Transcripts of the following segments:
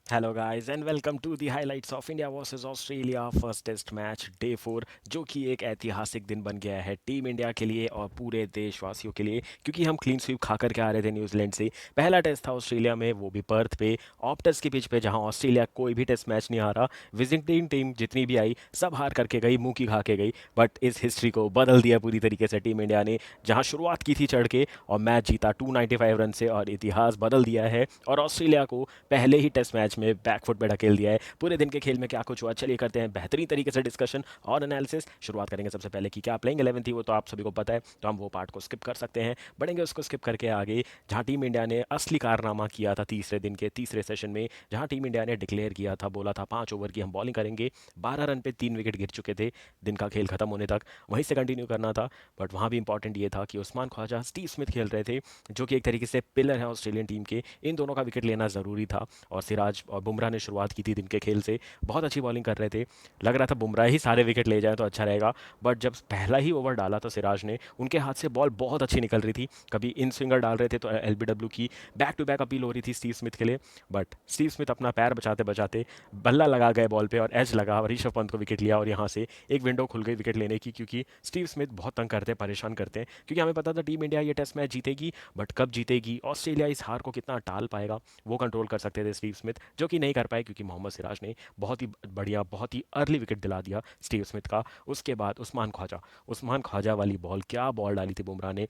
Hello guys and welcome to the highlights of India versus Australia first test match day 4 जो कि एक ऐतिहासिक दिन बन गया है टीम इंडिया के लिए और पूरे देशवासियों के लिए क्योंकि हम क्लीन स्वीप खा करके आ रहे थे न्यूजीलैंड से। पहला टेस्ट था ऑस्ट्रेलिया में, वो भी पर्थ पे ऑप्टस की पिच पे, जहां ऑस्ट्रेलिया कोई भी टेस्ट मैच नहीं हारा। विजिटिंग टीम जितनी भी आई सब हार करके गई, मुंह की खा के गई। बट इस हिस्ट्री को बदल दिया पूरी तरीके से टीम इंडिया ने, जहां शुरुआत की थी चढ़ के और मैच जीता 295 रन से और इतिहास बदल दिया है और ऑस्ट्रेलिया को पहले ही टेस्ट मैच में बैकफुट पे ढकेल दिया है। पूरे दिन के खेल में क्या कुछ हुआ, चलिए करते हैं बेहतरीन तरीके से डिस्कशन और एनालिसिस। शुरुआत करेंगे सबसे पहले कि क्या प्लेइंग 11 थी, वो तो आप सभी को पता है, तो हम वो पार्ट को स्किप कर सकते हैं। बढ़ेंगे उसको स्किप करके आगे, जहां टीम इंडिया ने असली कारनामा किया था तीसरे दिन के तीसरे सेशन में, जहां टीम इंडिया ने डिक्लेयर किया था, बोला था 5 ओवर की हम बॉलिंग करेंगे। 12 रन पे 3 विकेट गिर चुके थे दिन का खेल खत्म होने तक, वहीं से कंटिन्यू करना था। बट वहां भी इंपॉर्टेंट ये था कि उस्मान ख्वाजा, स्टीव स्मिथ खेल रहे थे, जो कि एक तरीके से पिलर है ऑस्ट्रेलियन टीम के। इन दोनों का विकेट लेना ज़रूरी था और सिराज और बुमराह ने शुरुआत की थी दिन के खेल से, बहुत अच्छी बॉलिंग कर रहे थे। लग रहा था बुमराह ही सारे विकेट ले जाए तो अच्छा रहेगा। बट जब पहला ही ओवर डाला तो सिराज ने, उनके हाथ से बॉल बहुत अच्छी निकल रही थी, कभी इन स्विंगर डाल रहे थे तो एलबीडब्ल्यू की बैक टू बैक अपील हो रही थी स्टीव स्मिथ के लिए। बट स्टीव स्मिथ अपना पैर बचाते बचाते बल्ला लगा गए बॉल पे और एज लगा और ऋषभ पंत को विकेट लिया और यहाँ से एक विंडो खुल गई विकेट लेने की, क्योंकि स्टीव स्मिथ बहुत तंग करते हैं, परेशान करते हैं। क्योंकि हमें पता था टीम इंडिया ये टेस्ट मैच जीतेगी, बट कब जीतेगी, ऑस्ट्रेलिया इस हार को कितना टाल पाएगा, वो कंट्रोल कर सकते थे स्टीव स्मिथ, जो कि नहीं कर पाए क्योंकि मोहम्मद सिराज ने बहुत ही बढ़िया, बहुत ही अर्ली विकेट दिला दिया स्टीव स्मिथ का। उसके बाद उस्मान ख्वाजा वाली बॉल, क्या बॉल डाली थी बुमराह ने।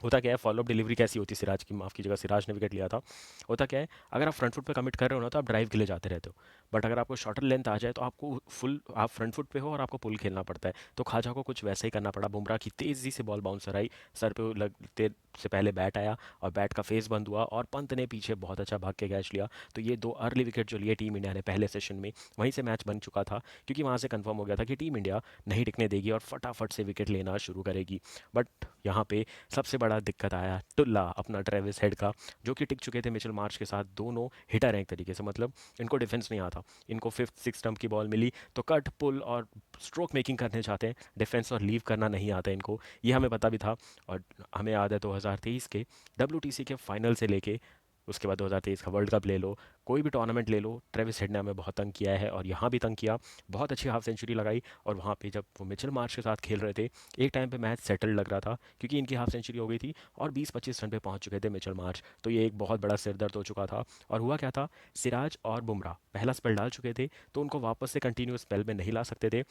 होता क्या है, फॉलोअप डिलीवरी कैसी होती है सिराज की, माफ़ कीजिएगा, सिराज ने विकेट लिया था। होता क्या है, अगर आप फ्रंट फुट पे कमिट कर रहे हो ना तो आप ड्राइव के लिए जाते रहते हो। बट अगर आपको शॉर्टर लेंथ आ जाए तो आपको फुल, आप फ्रंट फुट पे हो और आपको पुल खेलना पड़ता है। तो ख्वाजा को कुछ वैसा ही करना पड़ा। बुमराह की तेज़ी से बॉल बाउंसर आई, सर पे लगते से पहले बैट आया और बैट का फेस बंद हुआ और पंत ने पीछे बहुत अच्छा भाग के कैच लिया। तो ये दो अर्ली विकेट जो लिए टीम इंडिया ने पहले सेशन में, वहीं से मैच बन चुका था, क्योंकि वहाँ से कंफर्म हो गया था कि टीम इंडिया नहीं टिकने देगी और फटाफट से विकेट लेना शुरू करेगी। बट यहाँ पे सबसे बड़ा दिक्कत आया टुल्ला अपना ट्रेविस हेड का, जो कि टिक चुके थे मिचेल मार्श के साथ। दोनों हिटर हैं एक तरीके से, मतलब इनको डिफेंस नहीं आता। इनको फिफ्थ सिक्स स्टंप की बॉल मिली तो कट पुल और स्ट्रोक मेकिंग करने चाहते हैं, डिफेंस और लीव करना नहीं आता इनको, ये हमें पता भी था। और हमें याद है 2023 के WTC के फाइनल से लेके उसके बाद 2023 का वर्ल्ड कप ले लो, कोई भी टूर्नामेंट ले लो, ट्रेविस हेड ने हमें बहुत तंग किया है और यहाँ भी तंग किया। बहुत अच्छी हाफ सेंचुरी लगाई और वहाँ पे जब वो मिचेल मार्श के साथ खेल रहे थे, एक टाइम पे मैच सेटल लग रहा था, क्योंकि इनकी हाफ सेंचुरी हो गई थी और 20-25 रन पे पहुंच चुके थे मिचेल मार्श। तो ये एक बहुत बड़ा सिरदर्द हो चुका था। और हुआ क्या था, सिराज और बुमराह पहला स्पेल डाल चुके थे, तो उनको वापस से कंटिन्यूस स्पेल में नहीं ला सकते थे,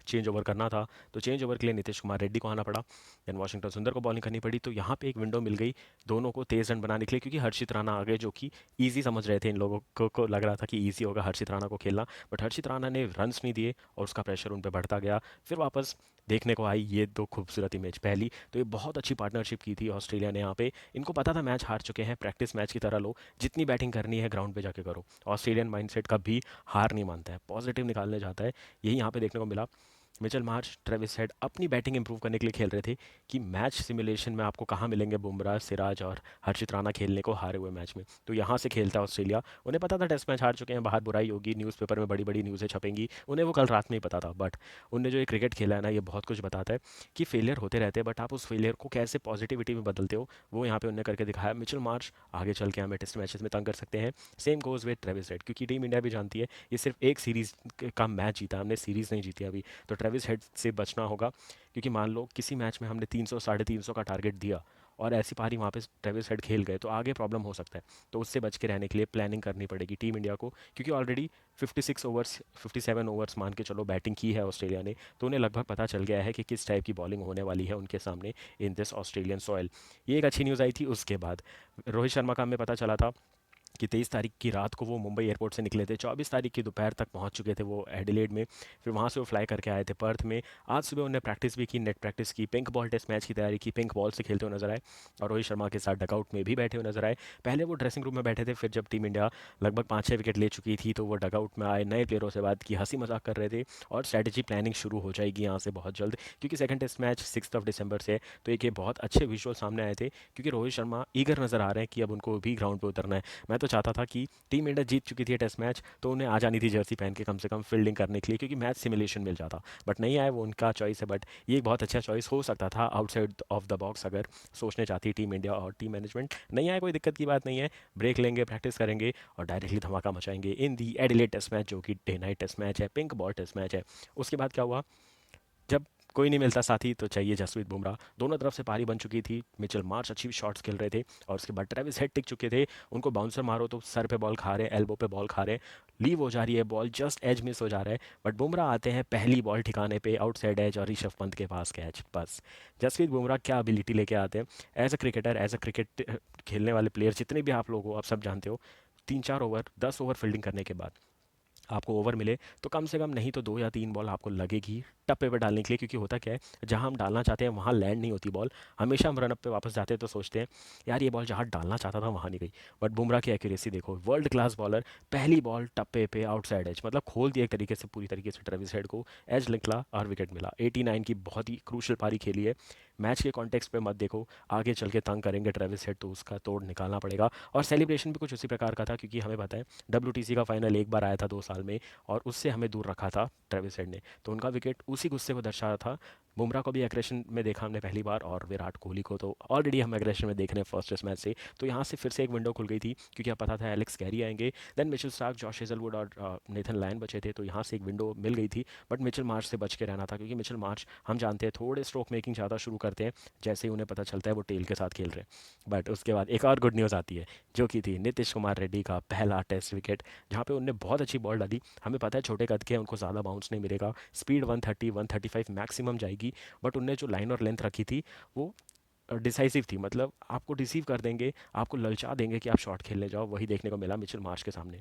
चेंज ओवर करना था। तो चेंज ओवर के लिए नीतीश कुमार रेड्डी को आना पड़ा, देन वाशिंगटन सुंदर को बॉलिंग करनी पड़ी। तो यहाँ पे एक विंडो मिल गई दोनों को तेज़ रन बनाने के लिए, क्योंकि हर्षित राणा आ गए, जो कि ईजी समझ रहे थे इन लोगों को लग रहा था कि ईजी होगा हर्षित राणा को खेलना। बट हर्षित राणा ने रन्स नहीं दिए और उसका प्रेशर उन पर बढ़ता गया। फिर वापस देखने को आई ये दो खूबसूरत इमेज पहली, तो ये बहुत अच्छी पार्टनरशिप की थी ऑस्ट्रेलिया ने यहाँ पे। इनको पता था मैच हार चुके हैं, प्रैक्टिस मैच की तरह लो, जितनी बैटिंग करनी है ग्राउंड पे जाके करो। ऑस्ट्रेलियन माइंडसेट कभी हार नहीं मानता है, पॉजिटिव निकालने जाता है, यही यहाँ पे देखने को मिला। मिचेल मार्श, ट्रेविस हेड अपनी बैटिंग इंप्रूव करने के लिए खेल रहे थे कि मैच सिमुलेशन में आपको कहाँ मिलेंगे बुमराह, सिराज और हर्षित राणा खेलने को हारे हुए मैच में। तो यहाँ से खेलता है ऑस्ट्रेलिया। उन्हें पता था टेस्ट मैच हार चुके हैं, बाहर बुराई होगी, न्यूज़पेपर में बड़ी बड़ी न्यूज़ें छपेंगी, उन्हें वो कल रात में ही पता था। बट उनने जो ये क्रिकेट खेला है ना, ये बहुत कुछ बताता है कि फेलियर होते रहते हैं, बट आप उस फेलियर को कैसे पॉजिटिविटी में बदलते हो, वो यहाँ पे उन्होंने करके दिखाया। मिचेल मार्श आगे चल के हमें टेस्ट मैचेस में तंग कर सकते हैं। Same goes with Travis head, क्योंकि टीम इंडिया भी जानती है ये सिर्फ एक सीरीज का मैच जीता, हमने सीरीज नहीं जीती अभी। तो ट्रेविस हेड से बचना होगा, क्योंकि मान लो किसी मैच में हमने 300 350 का टारगेट दिया और ऐसी पारी वहाँ पे ट्रेविस हेड खेल गए तो आगे प्रॉब्लम हो सकता है। तो उससे बच के रहने के लिए प्लानिंग करनी पड़ेगी टीम इंडिया को, क्योंकि ऑलरेडी 56 ओवर्स, 57 ओवर्स मान के चलो बैटिंग की है ऑस्ट्रेलिया ने, तो उन्हें लगभग पता चल गया है कि किस टाइप की बॉलिंग होने वाली है उनके सामने इन दिस ऑस्ट्रेलियन सॉयल। ये एक अच्छी न्यूज़ आई थी। उसके बाद रोहित शर्मा का हमें पता चला था कि 23 तारीख की रात को वो मुंबई एयरपोर्ट से निकले थे, 24 तारीख की दोपहर तक पहुंच चुके थे वो एडिलेड में। फिर वहां से वो फ्लाई करके आए थे पर्थ में। आज सुबह उन्होंने प्रैक्टिस भी की, नेट प्रैक्टिस की, पिंक बॉल टेस्ट मैच की तैयारी की, पिंक बॉल से खेलते हुए नजर आए और रोहित शर्मा के साथ डगआउट में भी बैठे हुए नजर आए। पहले वो ड्रेसिंग रूम में बैठे थे, फिर जब टीम इंडिया लगभग 5-6 विकेट ले चुकी थी तो वो डगआउट में आए, नए प्लेयरों से बात की, हंसी मजाक कर रहे थे और स्ट्रैटेजी प्लानिंग शुरू हो जाएगी यहाँ से बहुत जल्द, क्योंकि सेकंड टेस्ट मैच 6 दिसंबर से है। तो एक ये बहुत अच्छे विजुअल सामने आए थे, क्योंकि रोहित शर्मा ईगर नजर आ रहे हैं कि अब उनको भी ग्राउंड पे उतरना है। मैं तो चाहता था कि टीम इंडिया जीत चुकी थी टेस्ट मैच, तो उन्हें आ जानी थी जर्सी पहन के कम से कम फील्डिंग करने के लिए, क्योंकि मैच सिमुलेशन मिल जाता। बट नहीं आए, वो उनका चॉइस है। बट ये एक बहुत अच्छा चॉइस हो सकता था आउटसाइड ऑफ द बॉक्स, अगर सोचने चाहती टीम इंडिया और टीम मैनेजमेंट। नहीं आए, कोई दिक्कत की बात नहीं है। ब्रेक लेंगे, प्रैक्टिस करेंगे और डायरेक्टली धमाका मचाएंगे इन दी एडिलेड टेस्ट मैच, जो कि डे नाइट टेस्ट मैच है, पिंक बॉल टेस्ट मैच है। उसके बाद क्या हुआ, जब कोई नहीं मिलता साथी तो चाहिए जसप्रीत बुमराह। दोनों तरफ से पारी बन चुकी थी, मिचेल मार्श अच्छी शॉट्स खेल रहे थे, और उसके बाद ट्रेविस हेड टिक चुके थे। उनको बाउंसर मारो तो सर पे बॉल खा रहे, एल्बो पे बॉल खा रहे, लीव हो जा रही है बॉल, जस्ट एज मिस हो जा रहा है। बट बुमराह आते हैं पहली बॉल ठिकाने पे, आउटसाइड एज, और ऋषभ पंत के पास कैच। बस जसप्रीत बुमराह क्या एबिलिटी लेके आते हैं। As a cricketer, as a cricket खेलने वाले प्लेयर जितने भी आप लोग हो, आप सब जानते हो, 3-4 ओवर, 10 ओवर फील्डिंग करने के बाद आपको ओवर मिले तो कम से कम नहीं तो 2 या 3 बॉल आपको लगेगी टप्पे पे डालने के लिए। क्योंकि होता क्या है, जहां हम डालना चाहते हैं वहां लैंड नहीं होती बॉल। हमेशा हम रनअप पे वापस जाते हैं तो सोचते हैं यार ये बॉल जहां डालना चाहता था वहां नहीं गई। बट बुमराह की एक्यूरेसी देखो, वर्ल्ड क्लास बॉलर, पहली बॉल टप्पे पे आउटसाइड एज, मतलब खोल दिया एक तरीके से, पूरी तरीके से ट्रेविस हेड को, एज निकला और विकेट मिला। 89 की बहुत ही क्रूशल पारी खेली है। मैच के कॉन्टेक्स्ट पे मत देखो, आगे चल के तंग करेंगे ट्रेविस हेड तो उसका तोड़ निकालना पड़ेगा। और सेलिब्रेशन भी कुछ उसी प्रकार का था, क्योंकि हमें पता है WTC का फाइनल एक बार आया था 2 साल में, और उससे हमें दूर रखा था ट्रेविस हेड ने। तो उनका विकेट उसी गुस्से को दर्शा रहा था। बुमराह को भी एग्रेशन में देखा हमने पहली बार, और विराट कोहली को तो ऑलरेडी हम एग्रेशन में देख रहे हैं फर्स्ट टेस्ट मैच से। तो यहाँ से फिर से एक विंडो खुल गई थी, क्योंकि अब पता था एलेक्स कैरी आएंगे, then Mitchell Starc, Josh Hazlewood और नेथन लायन बचे थे। तो यहाँ से एक विंडो मिल गई थी। बट मिचेल मार्श से बच के रहना था, क्योंकि मिचेल मार्श हम जानते हैं थोड़े स्ट्रोक मेकिंग ज़्यादा शुरू करते हैं जैसे ही उन्हें पता चलता है वो टेल के साथ खेल रहे हैं। बट उसके बाद एक और गुड न्यूज़ आती है, जो कि थी नीतीश कुमार रेड्डी का पहला टेस्ट विकेट, जहाँ पे उनने बहुत अच्छी बॉल डाली। हमें पता है छोटे कद के हैं, उनको ज़्यादा बाउंस नहीं मिलेगा, स्पीड 130 135 मैक्सिमम जाएगी। बट उनने जो लाइन और लेंथ रखी थी वो डिसाइसिव थी, मतलब आपको डिसीव कर देंगे, आपको ललचा देंगे कि आप शॉट खेलने जाओ। वही देखने को मिला मिचेल मार्श के सामने।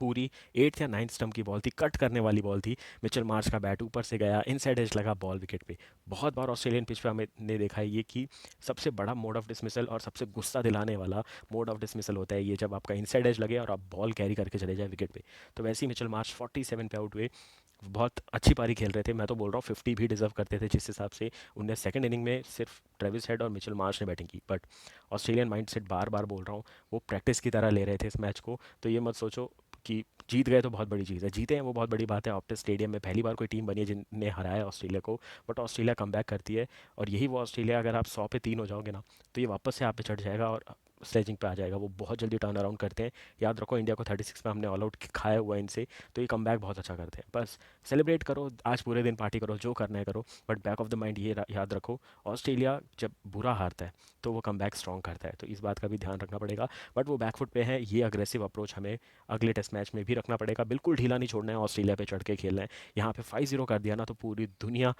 पूरी 8th या 9th स्टंप की बॉल थी, कट करने वाली बॉल थी। मिचेल मार्श का बैट ऊपर से गया, इनसाइड एज लगा, बॉल विकेट पे। बहुत बार ऑस्ट्रेलियन पिच पे हमने देखा है ये कि सबसे बड़ा मोड ऑफ डिसमिसल और सबसे गुस्सा दिलाने वाला मोड ऑफ डिसमिसल होता है ये, जब आपका इनसाइड एज लगे और आप बॉल कैरी करके चले जाए विकेट पे। तो वैसे ही मिचेल मार्श 47 पे आउट हुए। बहुत अच्छी पारी खेल रहे थे, मैं तो बोल रहा हूँ 50 भी डिजर्व करते थे जिस हिसाब से उनने सेकंड इनिंग में सिर्फ ट्रेविस हेड और मिचेल मार्श ने बैटिंग की। बट ऑस्ट्रेलियन माइंडसेट, बार बार बोल रहा हूँ, वो प्रैक्टिस की तरह ले रहे थे इस मैच को। तो ये मत सोचो कि जीत गए तो बहुत बड़ी चीज़ है, जीते हैं वो बहुत बड़ी बात है। ऑप्टिस स्टेडियम में पहली बार कोई टीम बनी है जिनने हराया है ऑस्ट्रेलिया को। बट ऑस्ट्रेलिया कम बैक करती है, और यही वो ऑस्ट्रेलिया, अगर आप 100 पे 3 हो जाओगे ना, तो ये वापस से आप पे चढ़ जाएगा और स्लेजिंग पे आ जाएगा। वो बहुत जल्दी टर्न अराउंड करते हैं। याद रखो इंडिया को 36 में हमने ऑल आउट खाया हुआ है इनसे, तो ये कम बहुत अच्छा करते हैं। बस सेलिब्रेट करो, आज पूरे दिन पार्टी करो, जो करना है करो। But back of the mind ये याद रखो, ऑस्ट्रेलिया जब बुरा हारता है तो वो कम स्ट्रॉन्ग करता है, तो इस बात का भी ध्यान रखना पड़ेगा। बट वो बैकफुट पे है, ये अग्रेसिव अप्रोच हमें अगले टेस्ट मैच में भी रखना पड़ेगा। बिल्कुल ढीला नहीं छोड़ना है, ऑस्ट्रेलिया पे चढ़ के खेलना है। यहाँ पे 5-0 कर दिया ना तो पूरी दुनिया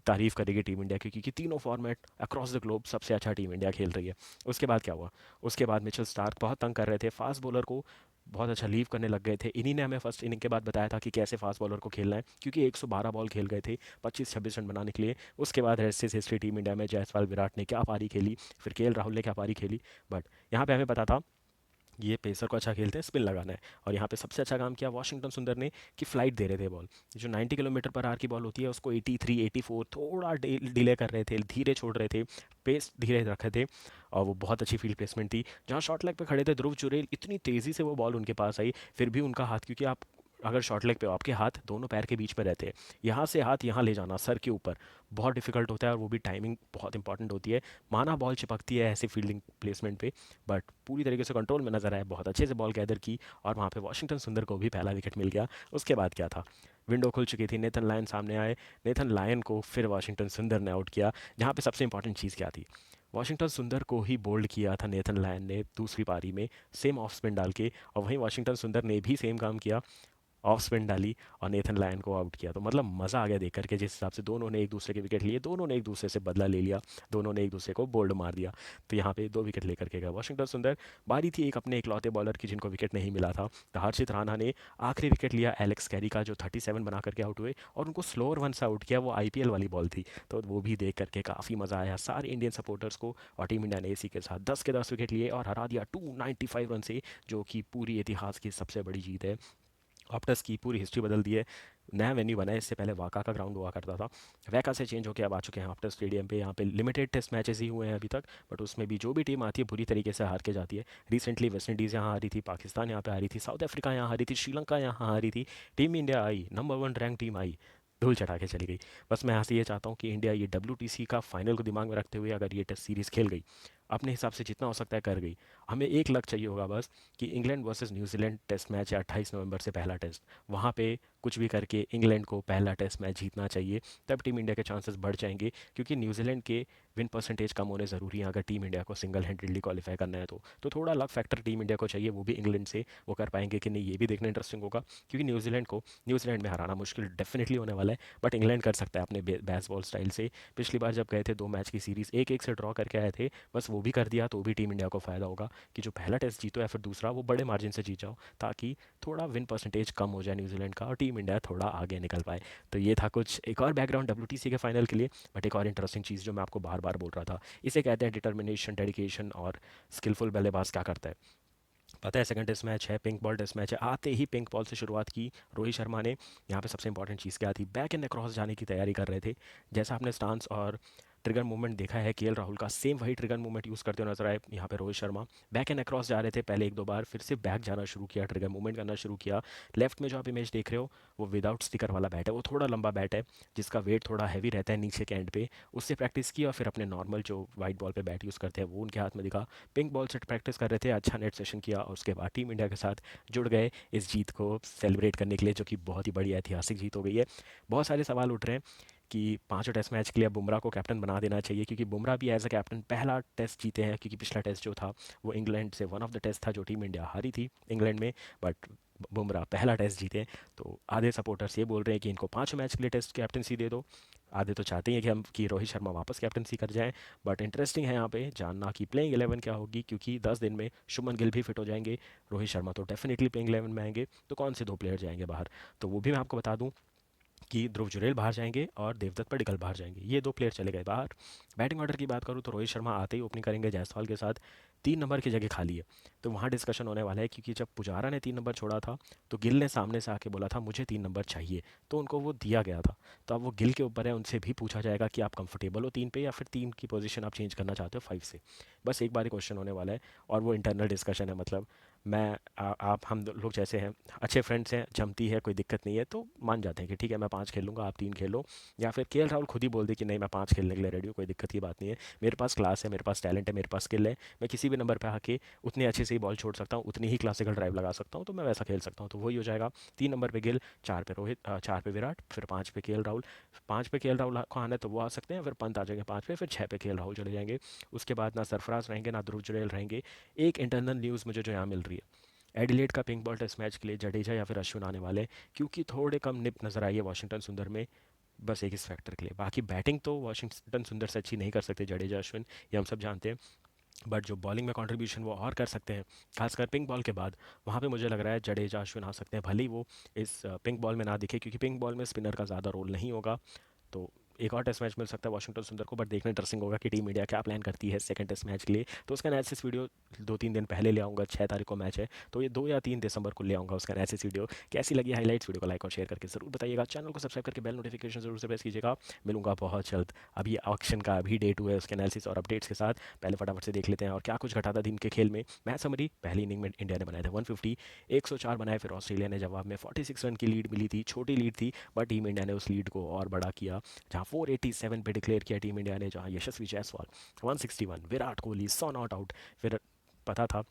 तारीफ करेगी टीम इंडिया की, क्योंकि तीनों फॉर्मेट अक्रॉस द ग्लोब सबसे अच्छा टीम इंडिया खेल रही है। उसके बाद क्या हुआ, उसके बाद मिचेल स्टार्क बहुत तंग कर रहे थे फास्ट बॉलर को, बहुत अच्छा लीव करने लग गए थे। इन्हीं ने हमें फर्स्ट इनिंग के बाद बताया था कि कैसे फास्ट बॉलर को खेलना है, क्योंकि 112 बॉल खेल गए थे 25-26 रन बनाने के लिए। उसके बाद rest is history, team India में जायसवाल विराट ने क्या पारी खेली, फिर KL राहुल ने क्या पारी खेली। बट यहाँ पे हमें पता था ये पेसर को अच्छा खेलते हैं, स्पिन लगाना है। और यहाँ पे सबसे अच्छा काम किया वाशिंगटन सुंदर ने, कि फ्लाइट दे रहे थे बॉल। जो 90 किलोमीटर पर आर की बॉल होती है उसको 83 84 थोड़ा डिले कर रहे थे, धीरे छोड़ रहे थे, पेस धीरे रखे थे। और वो बहुत अच्छी फील्ड प्लेसमेंट थी। जहाँ शॉर्ट लेग पे खड़े थे ध्रुव जुरेल, इतनी तेज़ी से वो बॉल उनके पास आई, फिर भी उनका हाथ, क्योंकि आप अगर शॉर्ट लेग पे हो आपके हाथ दोनों पैर के बीच में रहते हैं, यहाँ से हाथ यहाँ ले जाना सर के ऊपर बहुत डिफिकल्ट होता है, और वो भी टाइमिंग बहुत इंपॉर्टेंट होती है। माना बॉल चिपकती है ऐसे फील्डिंग प्लेसमेंट पे, बट पूरी तरीके से कंट्रोल में नजर आया, बहुत अच्छे से बॉल गैदर की, और वहाँ पे वाशिंगटन सुंदर को भी पहला विकेट मिल गया। उसके बाद क्या था, विंडो खुल चुकी थी, नेथन लायन सामने आए। नेथन लायन को फिर वाशिंगटन सुंदर ने आउट किया। जहाँ पे सबसे इंपॉर्टेंट चीज़ क्या थी, वाशिंगटन सुंदर को ही बोल्ड किया था नेथन लायन ने दूसरी पारी में, सेम ऑफ स्पिन डाल के। और वहीं वाशिंगटन सुंदर ने भी सेम काम किया, ऑफ स्पिन डाली और नेथन लायन को आउट किया। तो मतलब मज़ा आ गया देख करके, जिस हिसाब से दोनों ने एक दूसरे के विकेट लिए, दोनों ने एक दूसरे से बदला ले लिया, दोनों ने एक दूसरे को बोल्ड मार दिया। तो यहाँ पे 2 विकेट लेकर के गए वाशिंगटन सुंदर। बारी थी एक अपने इकलौते बॉलर की जिनको विकेट नहीं मिला था, तो हर्षित राणा ने आखिरी विकेट लिया एलेक्स कैरी का, जो 37 बना करके आउट हुए, और उनको स्लोअर वन से आउट किया। वो IPL वाली बॉल थी, तो वो भी देख करके काफ़ी मज़ा आया सारे इंडियन सपोर्टर्स को। और टीम इंडिया ने इसी के साथ 10 के 10 विकेट लिए और हरा दिया 295 रन से, जो कि पूरी इतिहास की सबसे बड़ी जीत है। ऑप्टस की पूरी हिस्ट्री बदल दी है। नया वेन्यू बना है, इससे पहले वाका का ग्राउंड हुआ करता था। वैका से चेंज होकर अब आ चुके हैं ऑप्टस स्टेडियम पे। यहाँ पे लिमिटेड टेस्ट मैचेस ही हुए हैं अभी तक, बट उसमें भी जो भी टीम आती है बुरी तरीके से हार के जाती है। रिसेंटली वेस्ट इंडीज़ यहाँ आ रही थी, पाकिस्तान यहाँ पे आ रही थी, साउथ अफ्रीका यहाँ आ रही थी, श्रीलंका यहाँ आ रही थी। टीम इंडिया आई, नंबर वन रैंक टीम आई, धूल चटा के चली गई। बस मैं यहाँ से ये चाहता हूँ कि इंडिया ये डब्ल्यू का फाइनल को दिमाग में रखते हुए अगर ये टेस्ट सीरीज़ खेल गई, अपने हिसाब से जितना हो सकता है कर गई, हमें एक लक चाहिए होगा बस, कि England versus New Zealand test match है 28 नवंबर से, पहला टेस्ट। वहाँ पे कुछ भी करके इंग्लैंड को पहला टेस्ट मैच जीतना चाहिए, तब टीम इंडिया के चांसेस बढ़ जाएंगे। क्योंकि न्यूजीलैंड के विन परसेंटेज कम होने ज़रूरी है अगर टीम इंडिया को सिंगल हैंडेडली क्वालिफाई करना है तो थोड़ा लक फैक्टर टीम इंडिया को चाहिए, वो भी इंग्लैंड से। वो कर पाएंगे कि नहीं, ये भी देखना इंटरेस्टिंग होगा। क्योंकि न्यूजीलैंड को न्यूजीलैंड में हराना मुश्किल डेफिनेटली होने वाला है, बट इंग्लैंड कर सकता है अपने बेसबॉल स्टाइल से। पिछली बार जब गए थे 2 मैच की सीरीज़ 1-1 से ड्रॉ करके आए थे, बस वो भी कर दिया तो भी टीम इंडिया को फ़ायदा होगा कि जो पहला टेस्ट जीतो या फिर दूसरा, वो बड़े मार्जिन से जीत जाओ, ताकि थोड़ा विन परसेंटेज कम हो जाए न्यूजीलैंड का और टीम इंडिया थोड़ा आगे निकल पाए। तो ये था कुछ एक और बैकग्राउंड डब्ल्यूटीसी के फाइनल के लिए। बट एक और इंटरेस्टिंग चीज़ जो मैं आपको बार बार बोल रहा था, इसे कहते हैं डिटर्मिनेशन, डेडिकेशन और स्किलफुल बल्लेबाज क्या करता है। पता है, सेकंड टेस्ट मैच है, पिंक बॉल टेस्ट मैच है, आते ही पिंक बॉल से शुरुआत की रोहित शर्मा ने। यहाँ पे सबसे इंपॉर्टेंट चीज़ क्या थी, बैक एंड अक्रॉस जाने की तैयारी कर रहे थे। जैसा आपने स्टांस और ट्रिगर मूवमेंट देखा है केएल राहुल का, सेम वही ट्रिगर मूवमेंट यूज़ करते हुए नजर आए यहाँ पे Rohit Sharma. Back and across जा रहे थे पहले एक दो बार, फिर से बैक जाना शुरू किया, ट्रिगर मूवमेंट करना शुरू किया। लेफ्ट में जो आप इमेज देख रहे हो, वो विदाउट स्टिकर वाला बैट है, वो थोड़ा लंबा बैट है जिसका वेट थोड़ा हैवी रहता है नीचे के एंड पे। उससे प्रैक्टिस की और फिर अपने नॉर्मल जो वाइट बॉल पे बैट यूज़ करते हैं वो उनके हाथ में दिखा। पिंक बॉल से प्रैक्टिस कर रहे थे, अच्छा नेट सेशन किया और उसके बाद टीम इंडिया के साथ जुड़ गए इस जीत को सेलिब्रेट करने के लिए, जो कि बहुत ही बड़ी ऐतिहासिक जीत हो गई है। बहुत सारे सवाल उठ रहे हैं कि पांचों टेस्ट मैच के लिए अब बुमराह को कैप्टन बना देना चाहिए, क्योंकि बुमराह भी एज अ कैप्टन पहला टेस्ट जीते हैं। क्योंकि पिछला टेस्ट जो था वो इंग्लैंड से वन ऑफ द टेस्ट था जो टीम इंडिया हारी थी इंग्लैंड में, बट बुमराह पहला टेस्ट जीते। तो आधे सपोर्टर्स ये बोल रहे हैं कि इनको 5 मैच के लिए टेस्ट कैप्टनसी दे दो, आधे तो चाहते हैं कि हम कि रोहित शर्मा वापस कैप्टनसी कर जाएं। बट इंटरेस्टिंग है यहाँ पे जानना कि प्लेइंग 11 क्या होगी, क्योंकि 10 दिन में शुभमन गिल भी फिट हो जाएंगे, रोहित शर्मा तो डेफिनेटली प्लेइंग 11 में आएंगे, तो कौन से 2 प्लेयर जाएंगे बाहर। तो वो भी मैं आपको बता दूं कि ध्रुव जुरैल बाहर जाएंगे और देवदत्त पडिक्कल बाहर जाएंगे, ये 2 प्लेयर चले गए बाहर। बैटिंग ऑर्डर की बात करूँ तो रोहित शर्मा आते ही ओपनिंग करेंगे जायसवाल के साथ। 3 नंबर की जगह खाली है, तो वहाँ डिस्कशन होने वाला है, क्योंकि जब पुजारा ने 3 नंबर छोड़ा था तो गिल ने सामने से आके बोला था मुझे 3 नंबर चाहिए, तो उनको वो दिया गया था। तो अब वो गिल के ऊपर है, उनसे भी पूछा जाएगा कि आप कंफर्टेबल हो 3 पे या फिर 3 की पोजीशन आप चेंज करना चाहते हो 5 से। बस एक बार ही क्वेश्चन होने वाला है, और वो इंटरनल डिस्कशन है। मतलब मैं आप हम लोग जैसे हैं, अच्छे फ्रेंड्स हैं, जमती है, कोई दिक्कत नहीं है, तो मान जाते हैं कि ठीक है मैं 5 खेल लूँगा, आप 3 खेलो। या फिर केएल राहुल खुद ही बोल दे कि नहीं मैं 5 खेलने के लिए रेडी हूँ, कोई दिक्कत की बात नहीं है, मेरे पास क्लास है, मेरे पास टैलेंट है, मेरे पास स्किल है, मैं किसी भी नंबर पर आके उतने अच्छे से ही बॉल छोड़ सकता हूँ, उतनी ही क्लासिकल ड्राइव लगा सकता हूँ, तो मैं वैसा खेल सकता हूँ। तो वही हो जाएगा, 3 नंबर पे गिल, 4 पे रोहित, 4 पे विराट, फिर 5 पे केएल राहुल। 5 पे केएल राहुल को आना है तो वो आ सकते हैं, फिर पंत आ जाएंगे 5 पे, फिर 6 पे केएल राहुल चले जाएंगे। उसके बाद ना सरफराज रहेंगे ना ध्रुव जुरैल रहेंगे। एक इंटरनल न्यूज़ मुझे जो यहाँ मिल रही है, एडिलेड का पिंक बॉल टेस्ट मैच के लिए जडेजा या फिर अश्विन आने वाले, क्योंकि थोड़े कम निप नजर आई है वाशिंगटन सुंदर में। बस एक इस फैक्टर के लिए, बाकी बैटिंग तो वाशिंगटन सुंदर से अच्छी नहीं कर सकते जडेजा अश्विन, ये हम सब जानते हैं। बट जो बॉलिंग में कंट्रीब्यूशन वो और कर सकते हैं, खासकर पिंक बॉल के बाद, वहाँ पे मुझे लग रहा है जडेजा अश्विन आ सकते हैं, भले ही वो इस पिंक बॉल में ना दिखे, क्योंकि पिंक बॉल में स्पिनर का ज़्यादा रोल नहीं होगा। तो एक और टेस्ट मैच मिल सकता है वाशिंगटन सुंदर को, बट देखना इंटरेस्टिंग होगा कि टीम इंडिया क्या प्लान करती है सेकंड टेस्ट मैच के लिए। तो उसका एनालिसिस वीडियो 2-3 दिन पहले ले आऊँगा, 6 तारीख को मैच है, तो ये 2 या 3 दिसंबर को ले आऊँगा उसका एनालिसिस वीडियो। कैसी लगी हाईलाइट्स, वीडियो को लाइक और शेयर करके जरूर बताइएगा, चैनल को सब्सक्राइब करके बेल नोटिफिकेशन जरूर से प्रेस कीजिएगा। मिलूंगा बहुत जल्द, अभी ऑक्शन का अभी डेट हुआ है उसके एनालिसिस और अपडेट्स के साथ। पहले फटाफट से देख लेते हैं और क्या कुछ घटा था दिन के खेल में। मैच समरी, पहली इनिंग में इंडिया ने बनाए थे 150, 104 बनाए, फिर ऑस्ट्रेलिया ने जवाब में 46 रन की लीड मिली थी, छोटी लीड थी, बट टीम इंडिया ने उस लीड को और बड़ा किया, जहां 487 पे डिक्लेयर किया टीम इंडिया ने, जहां यशस्वी जायसवाल 161, विराट कोहली 100 नॉट आउट। फिर पता था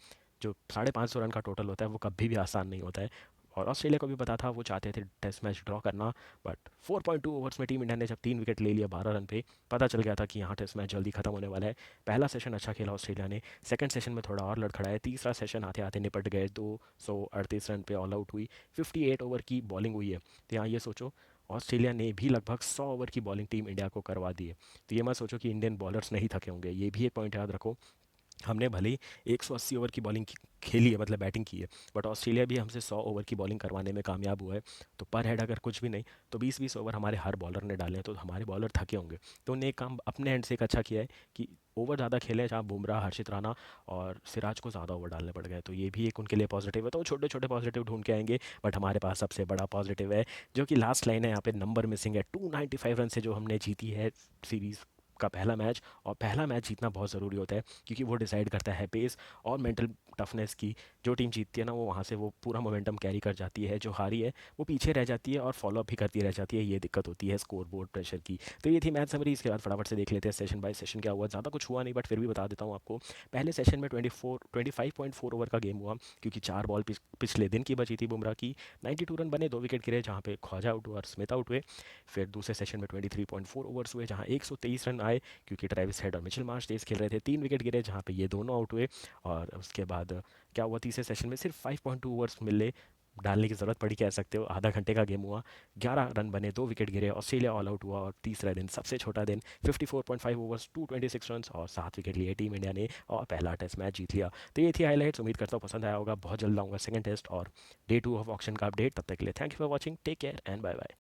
जो 550 रन का टोटल होता है वो कभी भी आसान नहीं होता है, और ऑस्ट्रेलिया को भी पता था, वो चाहते थे टेस्ट मैच ड्रॉ करना। बट 4.2 ओवर्स में टीम इंडिया ने जब 3 विकेट ले लिया 12 रन पे, पता चल गया था कि यहाँ टेस्ट मैच जल्दी खत्म होने वाला है। पहला सेशन अच्छा खेला ऑस्ट्रेलिया ने, सेकंड सेशन में थोड़ा और लड़खड़ाया, तीसरा सेशन आते आते निपट गए, 238 रन पे ऑल आउट हुई, 58 ओवर की बॉलिंग हुई है। तो यहाँ ये सोचो, ऑस्ट्रेलिया ने भी लगभग 100 ओवर की बॉलिंग टीम इंडिया को करवा दी है। तो ये मत सोचो कि इंडियन बॉलर्स नहीं थके होंगे, ये भी एक पॉइंट याद रखो। हमने भले ही 180 ओवर की बॉलिंग खेली है, मतलब बैटिंग की है, बट ऑस्ट्रेलिया भी हमसे 100 ओवर की बॉलिंग करवाने में कामयाब हुआ है। तो पर हेड अगर कुछ भी नहीं तो 20-20 ओवर हमारे हर बॉलर ने डाले हैं, तो हमारे बॉलर थके होंगे। तो उन्हें एक काम अपने एंड से एक अच्छा किया है कि ओवर ज़्यादा खेले जहाँ बुमराह, हर्षित राणा और सिराज को ज़्यादा ओवर डालने पड़ गए, तो ये भी एक उनके लिए पॉजिटिव है। तो छोटे छोटे पॉजिटिव ढूंढ के आएंगे, बट हमारे पास सबसे बड़ा पॉजिटिव है जो कि लास्ट लाइन है यहाँ पे, नंबर मिसिंग है 295 रन से जो हमने जीती है सीरीज़ का पहला मैच। और पहला मैच जीतना बहुत ज़रूरी होता है क्योंकि वो डिसाइड करता है पेस और मेंटल टफनेस की। जो टीम जीतती है ना, वो वहाँ से वो पूरा मोमेंटम कैरी कर जाती है, जो हारी है वो पीछे रह जाती है और फॉलो अप भी करती रह जाती है। ये दिक्कत होती है स्कोर बोर्ड प्रेशर की। तो ये थी मैच समरी। इसके बाद फटाफट से देख लेते हैं सेशन बाय सेशन क्या हुआ। ज़्यादा कुछ हुआ नहीं, बट फिर भी बता देता हूँ आपको। पहले सेशन में 25.4 ओवर का गेम हुआ क्योंकि 4 बॉल पिछले दिन की बची थी बुमराह की। 92 रन बने, 2 विकेट गिरे जहाँ पे ख्वाजा आउट हुआ और स्मिथ आउट हुए। फिर दूसरे सेशन में 23.4 ओवर्स हुए जहाँ 123 रन आए क्योंकि ट्रेविस हेड और मिचेल मार्श तेज खेल रहे थे। 3 विकेट गिरे जहाँ पे ये दोनों आउट हुए। और उसके बाद क्या हुआ, तीसरे सेशन में सिर्फ 5.2 ओवर्स मिले, डालने की ज़रूरत पड़ी कह सकते हो। आधा घंटे का गेम हुआ, 11 रन बने, 2 विकेट गिरे, ऑस्ट्रेलिया ऑल आउट हुआ। और तीसरा दिन सबसे छोटा दिन, 54.5 ओवर्स, 226 रन और 7 विकेट लिए टीम इंडिया ने और पहला टेस्ट मैच जीत लिया। तो ये थी हाईलाइट्स। उम्मीद करता हूँ पसंद आया होगा। बहुत जल्द आऊँगा सेकंड टेस्ट और डे 2 ऑफ ऑक्शन का अपडेट। तब तक के लिए thank you for watching, take care and bye bye.